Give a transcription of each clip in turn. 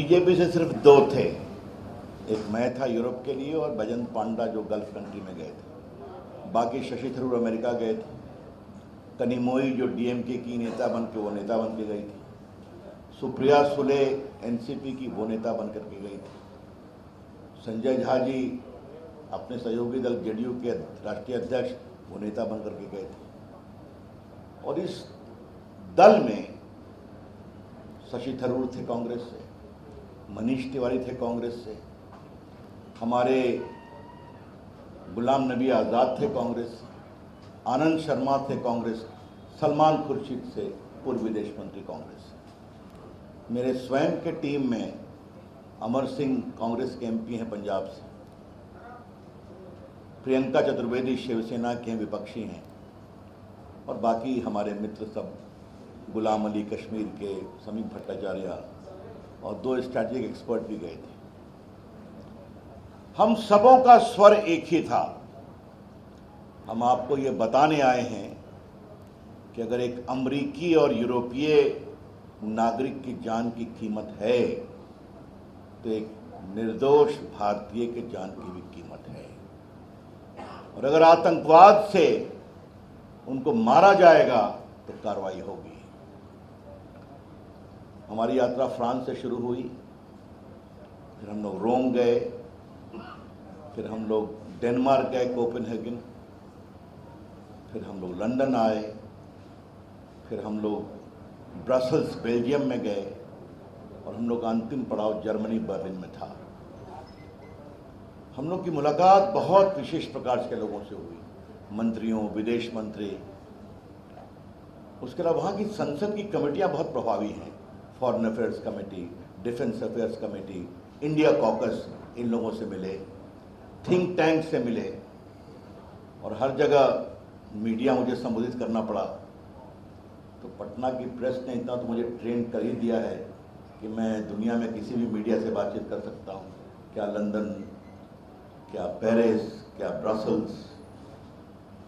BJP से सिर्फ दो थे, एक मैं था यूरोप के लिए और बैजयंत पांडा जो गल्फ कंट्री में गए थे। बाकी शशि थरूर अमेरिका गए थे, कनिमोई जो डीएमके की नेता बन के वो नेता बन के गई थी, सुप्रिया सुले एनसीपी की वो नेता बन करके गई थी, संजय झा जी अपने सहयोगी दल जेडीयू के राष्ट्रीय अध्यक्ष वो नेता बन करके गए थे। और इस दल में शशि थरूर थे कांग्रेस से, मनीष तिवारी थे कांग्रेस से, हमारे गुलाम नबी आज़ाद थे कांग्रेस से, आनंद शर्मा थे कांग्रेस, सलमान खुर्शीद से पूर्व विदेश मंत्री कांग्रेस से। मेरे स्वयं के टीम में अमर सिंह कांग्रेस के एमपी हैं पंजाब से, प्रियंका चतुर्वेदी शिवसेना के विपक्षी हैं, और बाकी हमारे मित्र सब गुलाम अली कश्मीर के, समीप भट्टाचार्य और दो स्ट्रैटेजिक एक्सपर्ट भी गए थे। हम सबों का स्वर एक ही था। हम आपको ये बताने आए हैं कि अगर एक अमेरिकी और यूरोपीय नागरिक की जान की कीमत है तो एक निर्दोष भारतीय के जान की भी कीमत है। और अगर आतंकवाद से उनको मारा जाएगा तो कार्रवाई होगी। हमारी यात्रा फ्रांस से शुरू हुई, फिर हम लोग रोम गए, फिर हम लोग डेनमार्क गए कोपेनहेगन, फिर हम लोग लंदन आए, फिर हम लोग ब्रसल्स बेल्जियम में गए, और हम लोग का अंतिम पड़ाव जर्मनी बर्लिन में था। हम लोग की मुलाकात बहुत विशेष प्रकार के लोगों से हुई, मंत्रियों, विदेश मंत्री। उसके अलावा वहाँ की संसद की कमेटियाँ बहुत प्रभावी हैं, foreign affairs committee, defence affairs committee, India caucus, इन लोगों से मिले, थिंक टैंक से मिले, और हर जगह मीडिया मुझे संबोधित करना पड़ा। तो पटना की प्रेस ने इतना तो मुझे ट्रेन कर ही दिया है कि मैं दुनिया में किसी भी मीडिया से बातचीत कर सकता हूँ, क्या लंदन, क्या पेरिस, क्या ब्रसल्स।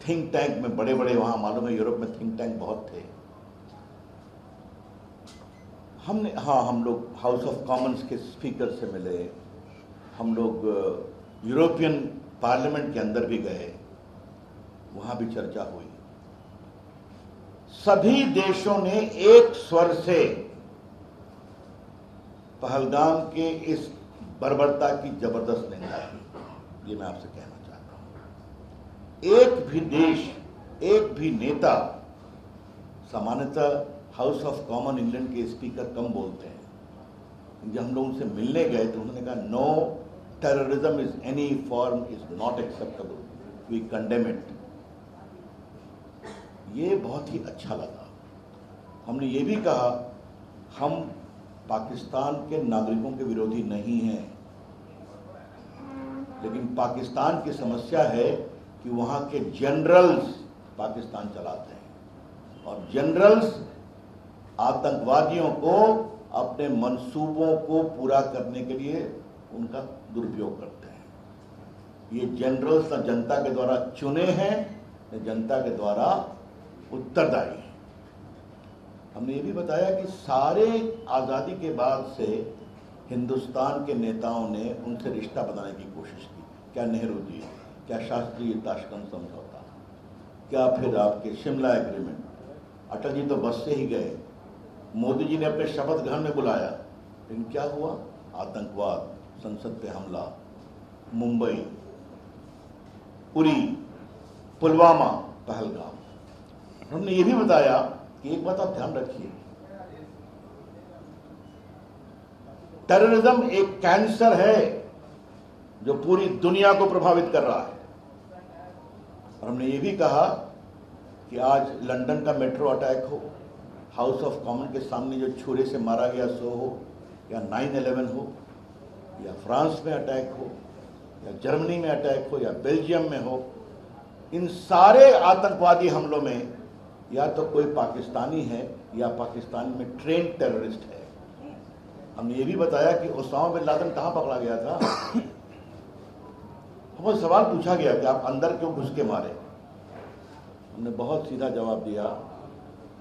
थिंक टैंक में बड़े बड़े, वहाँ मालूम है यूरोप में थिंक टैंक बहुत थे। हम लोग हाउस ऑफ कॉमन्स के स्पीकर से मिले, हम लोग यूरोपियन पार्लियामेंट के अंदर भी गए, वहाँ भी चर्चा हुई। सभी देशों ने एक स्वर से पहलगाम के इस बर्बरता की जबरदस्त निंदा की। ये मैं आपसे कहना चाहता हूं। एक भी देश, एक भी नेता, सामान्यतः हाउस ऑफ कॉमन इंग्लैंड के स्पीकर कम बोलते हैं। जब हम लोग उनसे मिलने गए तो उन्होंने कहा, no terrorism is any form is not acceptable, we condemn it. ये बहुत ही अच्छा लगा। हमने ये भी कहा, हम पाकिस्तान के नागरिकों के विरोधी नहीं हैं, लेकिन पाकिस्तान की समस्या है कि वहां के जनरल्स पाकिस्तान चलाते हैं, और जनरल्स आतंकवादियों को अपने मंसूबों को पूरा करने के लिए उनका दुरुपयोग करते हैं। ये जनरल्स न जनता के द्वारा चुने हैं, न जनता के द्वारा उत्तरदायी हैं। हमने ये भी बताया कि सारे आज़ादी के बाद से हिंदुस्तान के नेताओं ने उनसे रिश्ता बनाने की कोशिश की। क्या नेहरू जी, क्या शास्त्री ताशकंद समझौता, क्या फिर आपके शिमला एग्रीमेंट। अटल जी तो बस से ही गए, मोदी जी ने अपने शपथ ग्रहण में बुलाया, लेकिन क्या हुआ? आतंकवाद, संसद पे हमला, मुंबई, उरी, पुलवामा, पहलगाम। हमने ये भी बताया कि एक बात आप ध्यान रखिए, टेररिज्म एक कैंसर है जो पूरी दुनिया को प्रभावित कर रहा है। और हमने ये भी कहा कि आज लंदन का मेट्रो अटैक हो, हाउस ऑफ कॉमन के सामने जो छुरे से मारा गया सो हो, या 9/11 हो, या फ्रांस में अटैक हो, या जर्मनी में अटैक हो, या बेल्जियम में हो, इन सारे आतंकवादी हमलों में या तो कोई पाकिस्तानी है या पाकिस्तान में ट्रेन टेररिस्ट है। हमने ये भी बताया कि ओसामा बिन लादेन कहाँ पकड़ा गया था। हमें सवाल पूछा गया कि आप अंदर क्यों घुस के मारे। हमने बहुत सीधा जवाब दिया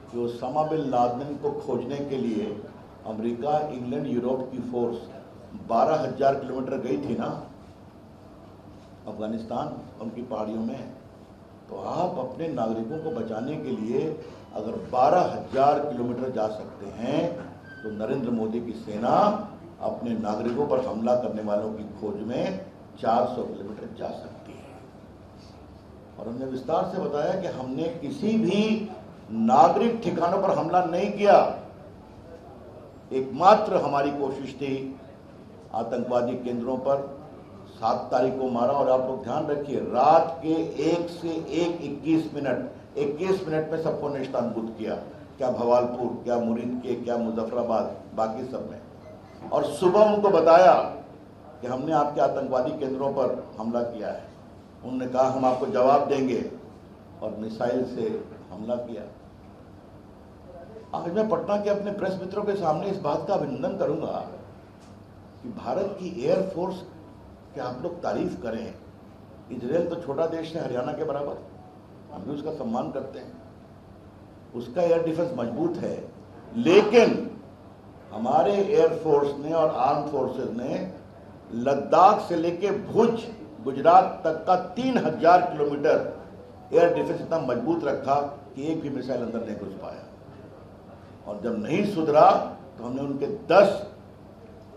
कि ओसामा बिन लादेन को खोजने के लिए अमेरिका, इंग्लैंड, यूरोप की फोर्स 12,000 किलोमीटर गई थी ना अफगानिस्तान, उनकी पहाड़ियों में। तो आप अपने नागरिकों को बचाने के लिए अगर 12,000 किलोमीटर जा सकते हैं तो नरेंद्र मोदी की सेना अपने नागरिकों पर हमला करने वालों की खोज में 400 किलोमीटर जा सकती है। और हमने विस्तार से बताया कि हमने किसी भी नागरिक ठिकानों पर हमला नहीं किया। एकमात्र हमारी कोशिश थी आतंकवादी केंद्रों पर 7 तारीख को मारा। और आप लोग ध्यान रखिए, रात के 1 से 21 मिनट में सबको नेस्तनाबूद किया, क्या भवालपुर, क्या मुरीद के, क्या मुजफ्फराबाद, बाकी सब में। और सुबह उनको बताया कि हमने आपके आतंकवादी केंद्रों पर हमला किया है। उन्होंने कहा हम आपको जवाब देंगे और मिसाइल से हमला किया। आज मैं पटना के अपने प्रेस मित्रों के सामने इस बात का अभिनंदन करूंगा कि भारत की एयरफोर्स कि आप लोग तारीफ करें। इजराइल तो छोटा देश है, हरियाणा के बराबर, हम भी उसका सम्मान करते हैं, उसका एयर डिफेंस मजबूत है। लेकिन हमारे एयरफोर्स ने और आर्म फोर्सेस ने लद्दाख से लेके भुज गुजरात तक का 3,000 किलोमीटर एयर डिफेंस इतना मजबूत रखा कि एक भी मिसाइल अंदर नहीं घुस पाया। और जब नहीं सुधरा तो हमने उनके 10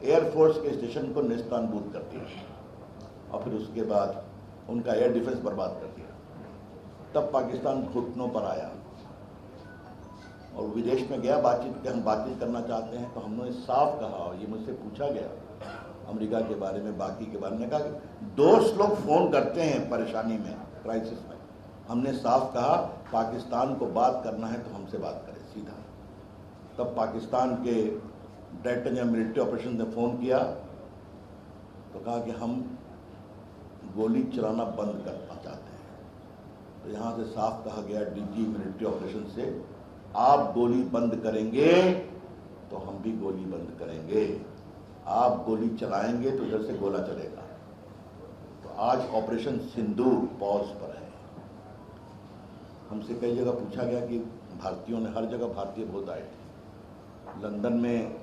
एयरफोर्स के स्टेशन को नेस्तनाबूद कर दिया और फिर उसके बाद उनका एयर डिफेंस बर्बाद कर दिया। तब पाकिस्तान घुटनों पर आया और विदेश में गया बातचीत के, हम बातचीत करना चाहते हैं। तो हमने साफ कहा, और ये मुझसे पूछा गया अमेरिका के बारे में, बाकी के बारे में, कहा कि दोस्त लोग फोन करते हैं परेशानी में, क्राइसिस में। हमने साफ कहा पाकिस्तान को बात करना है तो हमसे बात करें सीधा। तब पाकिस्तान के डायरेक्टर जनरल मिलिट्री ऑपरेशन ने फ़ोन किया तो कहा कि हम गोली चलाना बंद करना चाहते हैं। तो यहाँ से साफ कहा गया डीजी मिलिट्री ऑपरेशन से, आप गोली बंद करेंगे तो हम भी गोली बंद करेंगे, आप गोली चलाएंगे तो इधर से गोला चलेगा। तो आज ऑपरेशन सिंदूर पॉज पर है। हमसे कई जगह पूछा गया कि भारतीयों ने, हर जगह भारतीय बहुत आए थे। लंदन में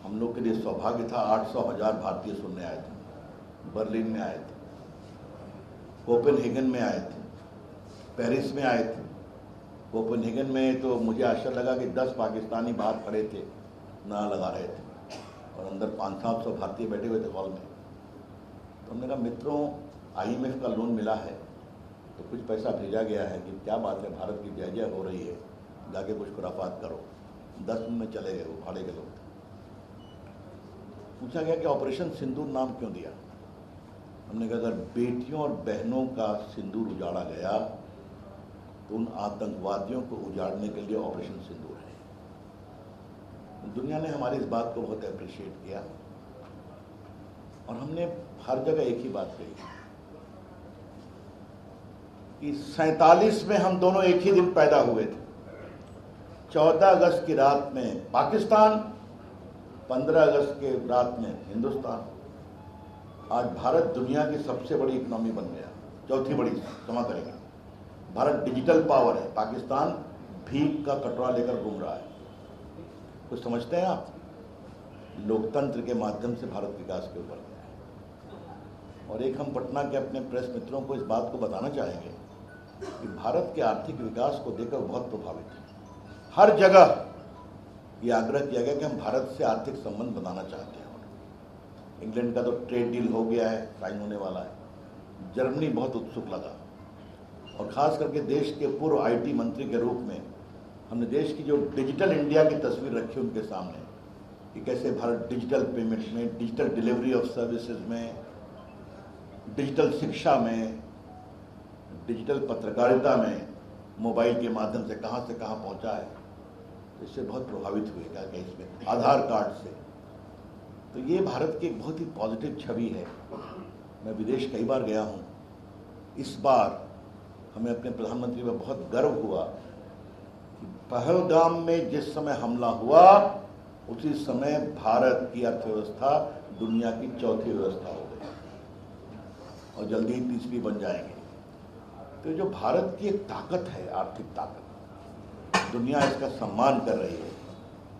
हम लोग के लिए सौभाग्य था, 800,000 भारतीय सुनने आए थे। बर्लिन में आए थे, कोपेनहेगन में आए थे, पेरिस में आए थे। कोपेनहेगन में तो मुझे आश्चर्य लगा कि 10 पाकिस्तानी बाहर खड़े थे, नारा लगा रहे थे, और अंदर 500-700 भारतीय बैठे हुए थे हॉल में। तो हमने कहा मित्रों, IMF का लोन मिला है तो कुछ पैसा भेजा गया है कि क्या बात है, भारत की जय जय हो रही है, जाके कुछ खुराफात करो। 10 मिनट में चले गए वो भाड़े के लोग। पूछा गया कि ऑपरेशन सिंदूर नाम क्यों दिया। हमने कहा अगर बेटियों और बहनों का सिंदूर उजाड़ा गया तो उन आतंकवादियों को उजाड़ने के लिए ऑपरेशन सिंदूर है। दुनिया ने हमारी इस बात को बहुत अप्रिशिएट किया और हमने हर जगह एक ही बात कही कि 47 में हम दोनों एक ही दिन पैदा हुए थे। 14 अगस्त की रात में पाकिस्तान, 15 अगस्त के रात में हिंदुस्तान। आज भारत दुनिया की सबसे बड़ी इकोनॉमी बन गया, चौथी बड़ी, क्षमा करेगा। भारत डिजिटल पावर है, पाकिस्तान भीख का कटोरा लेकर घूम रहा है। कुछ समझते हैं आप? लोकतंत्र के माध्यम से भारत विकास के ऊपर गया है। और एक हम पटना के अपने प्रेस मित्रों को इस बात को बताना चाहेंगे कि भारत के आर्थिक विकास को देखकर बहुत प्रभावित है। हर जगह ये आग्रह किया गया कि हम भारत से आर्थिक संबंध बनाना चाहते हैं। इंग्लैंड का तो ट्रेड डील हो गया है, साइन होने वाला है। जर्मनी बहुत उत्सुक लगा और खास करके देश के पूर्व IT मंत्री के रूप में हमने देश की जो डिजिटल इंडिया की तस्वीर रखी उनके सामने कि कैसे भारत डिजिटल पेमेंट में, डिजिटल डिलीवरी ऑफ सर्विसेज में, डिजिटल शिक्षा में, डिजिटल पत्रकारिता में, मोबाइल के माध्यम से कहाँ पहुँचा है। तो इससे बहुत प्रभावित हुए क्या क्या इसमें, आधार कार्ड से। तो ये भारत की एक बहुत ही पॉजिटिव छवि है। मैं विदेश कई बार गया हूँ। इस बार हमें अपने प्रधानमंत्री पर बहुत गर्व हुआ कि पहलगाम में जिस समय हमला हुआ उसी समय भारत की अर्थव्यवस्था दुनिया की चौथी व्यवस्था हो गई और जल्दी ही तीसरी बन जाएंगे। तो जो भारत की एक ताकत है, आर्थिक ताकत, दुनिया इसका सम्मान कर रही है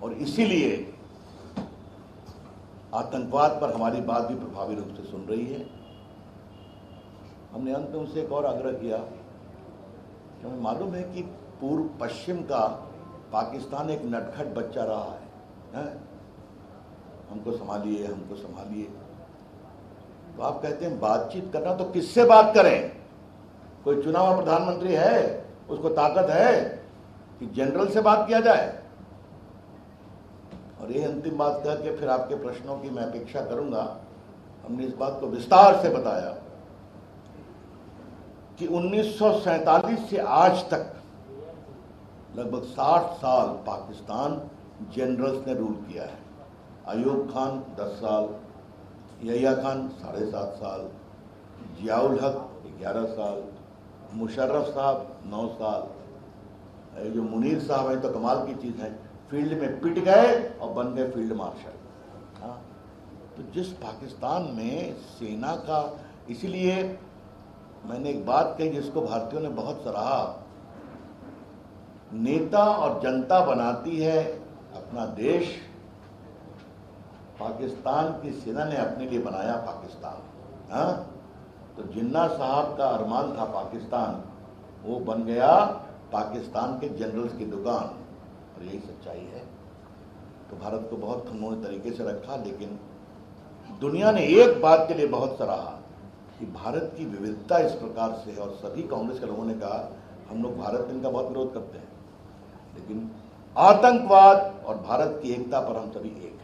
और इसीलिए आतंकवाद पर हमारी बात भी प्रभावी रूप से सुन रही है। हमने अंत में उनसे एक और आग्रह किया कि हमें मालूम है कि पूर्व पश्चिम का पाकिस्तान एक नटखट बच्चा रहा है? हमको संभालिए, हमको संभालिए। तो आप कहते हैं बातचीत करना, तो किससे बात करें? कोई चुना हुआ प्रधानमंत्री है, उसको ताकत है कि जनरल से बात किया जाए? और ये अंतिम बात कह के फिर आपके प्रश्नों की मैं अपेक्षा करूंगा। हमने इस बात को विस्तार से बताया कि 1947 से आज तक लगभग 60 साल पाकिस्तान जनरल्स ने रूल किया है। अयूब खान 10 साल, यहिया खान 7.5 साल, जियाउल हक 11 साल, मुशर्रफ साहब 9 साल, जो मुनीर साहब हैं तो कमाल की चीज़ है, फील्ड में पिट गए और बन गए फील्ड मार्शल। हाँ, तो जिस पाकिस्तान में सेना का, इसीलिए मैंने एक बात कही जिसको भारतीयों ने बहुत सराहा, नेता और जनता बनाती है अपना देश, पाकिस्तान की सेना ने अपने लिए बनाया पाकिस्तान। हाँ, तो जिन्ना साहब का अरमान था पाकिस्तान, वो बन गया पाकिस्तान के जनरल्स की दुकान, और यही सच्चाई है। तो भारत को बहुत उन्होंने तरीके से रखा, लेकिन दुनिया ने एक बात के लिए बहुत सराहा कि भारत की विविधता इस प्रकार से है, और सभी कांग्रेस के लोगों ने कहा हम लोग भारत में इनका बहुत विरोध करते हैं, लेकिन आतंकवाद और भारत की एकता पर हम सभी एक हैं।